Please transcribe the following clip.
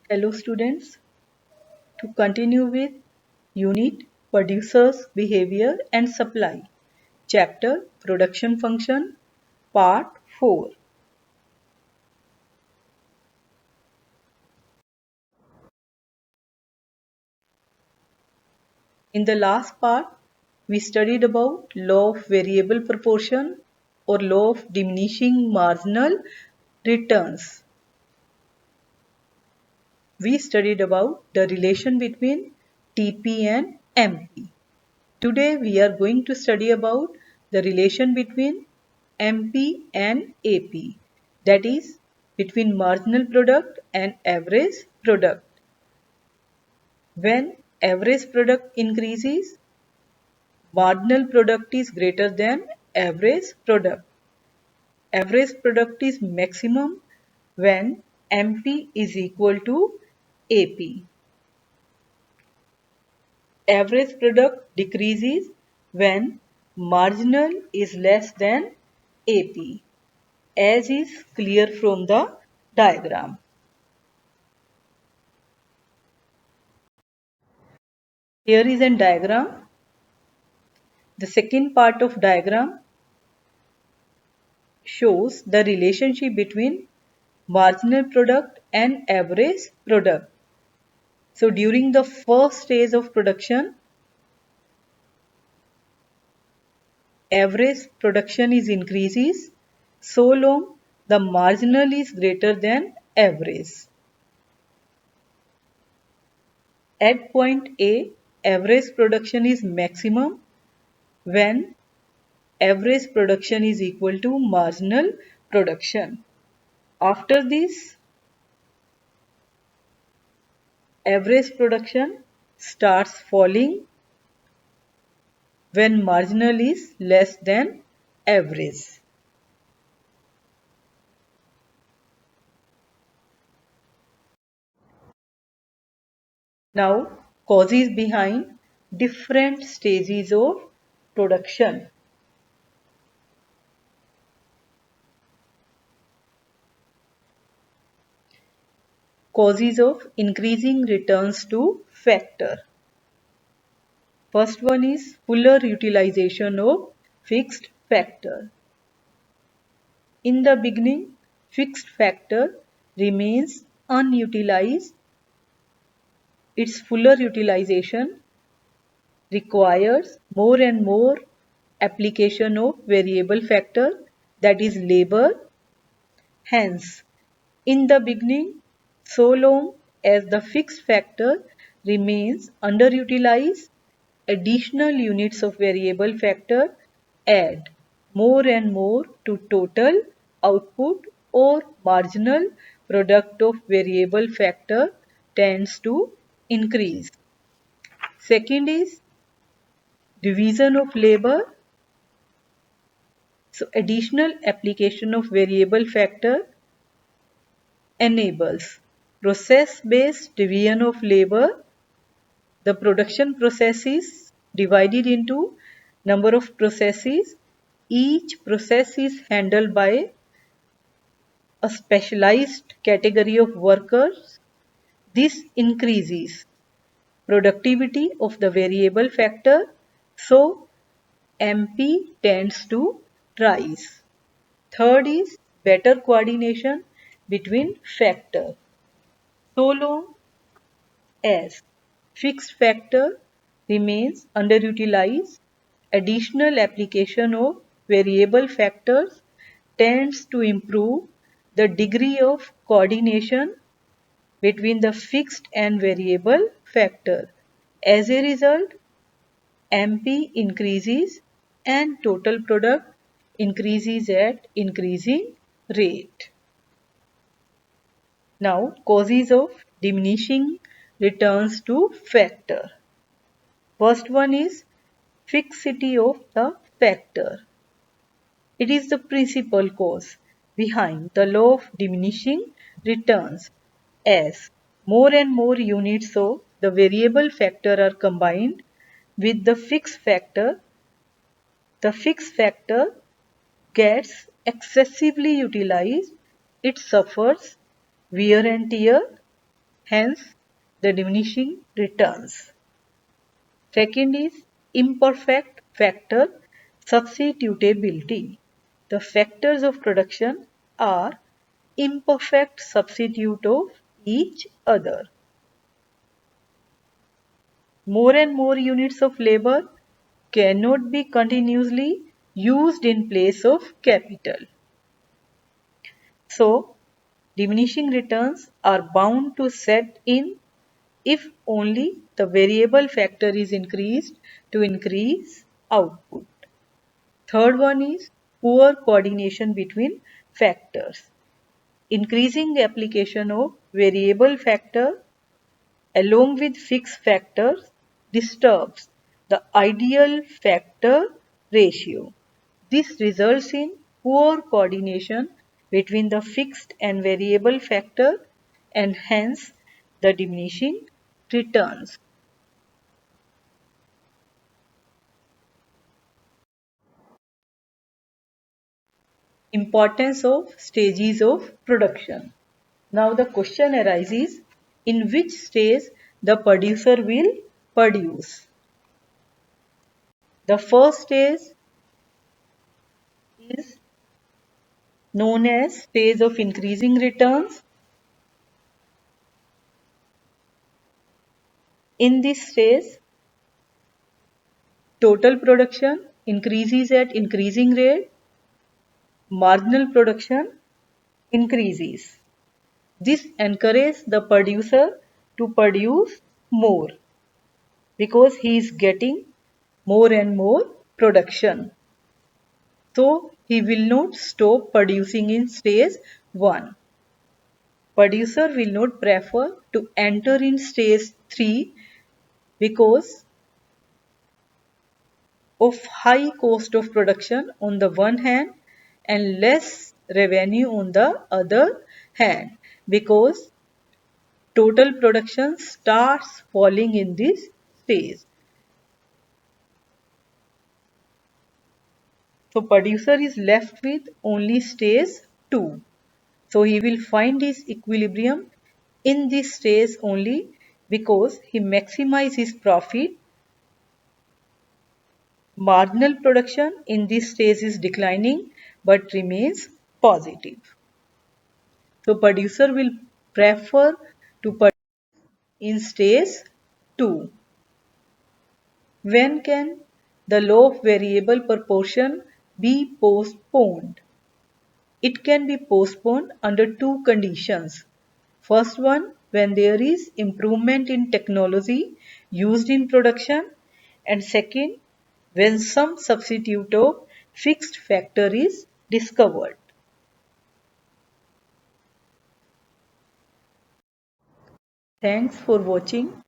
Hello students, to continue with unit Producers Behavior and Supply, chapter Production Function, part 4. In the last part, we studied about law of variable proportion or law of diminishing marginal returns. We studied about the relation between TP and MP. Today we are going to study about the relation between MP and AP, that is between marginal product and average product. When average product increases, marginal product is greater than average product. Average product is maximum when MP is equal to AP. Average product decreases when marginal is less than AP, as is clear from the diagram. Here is a diagram. The second part of diagram shows the relationship between marginal product and average product. So during the first stage of production, average production is increases so long the marginal is greater than average. At point A, average production is maximum when average production is equal to marginal production. After this, average production starts falling when marginal is less than average. Now, causes behind different stages of production. Causes of increasing returns to factor. First one is fuller utilization of fixed factor. In the beginning, fixed factor remains unutilized. Its fuller utilization requires more and more application of variable factor, that is labor. Hence, in the beginning, so long as the fixed factor remains underutilized, additional units of variable factor add more and more to total output, or marginal product of variable factor tends to increase. Second is division of labor. So additional application of variable factor enables process-based division of labor. The production process is divided into number of processes. Each process is handled by a specialized category of workers. This increases productivity of the variable factor, so MP tends to rise. Third is better coordination between factors. So long as fixed factor remains underutilized, additional application of variable factors tends to improve the degree of coordination between the fixed and variable factor. As a result, MP increases and total product increases at increasing rate. Now, causes of diminishing returns to factor. First one is fixity of the factor. It is the principal cause behind the law of diminishing returns. As more and more units of the variable factor are combined with the fixed factor gets excessively utilized. It suffers wear and tear. hence the diminishing returns. Second is imperfect factor substitutability. The factors of production are imperfect substitute of each other. More and more units of labor cannot be continuously used in place of capital. So, diminishing returns are bound to set in if only the variable factor is increased to increase output. Third one is poor coordination between factors. Increasing application of variable factor along with fixed factors disturbs the ideal factor ratio. This results in poor coordination between the fixed and variable factor and hence the diminishing returns. Importance of stages of production. Now the question arises, in which stage the producer will produce. The first stage is known as stage of increasing returns. In this stage, total production increases at increasing rate, marginal production increases. This encourages the producer to produce more because he is getting more and more production. So he will not stop producing in stage 1. Producer will not prefer to enter in stage 3 because of high cost of production on the one hand and less revenue on the other hand because total production starts falling in this stage. So producer is left with only stage 2. So he will find his equilibrium in this stage only because he maximizes his profit. Marginal production in this stage is declining but remains positive. So producer will prefer to produce in stage 2. When can the law of variable proportion be postponed? It can be postponed under two conditions. First one, when there is improvement in technology used in production, and second, when some substitute of fixed factor is discovered. Thanks for watching.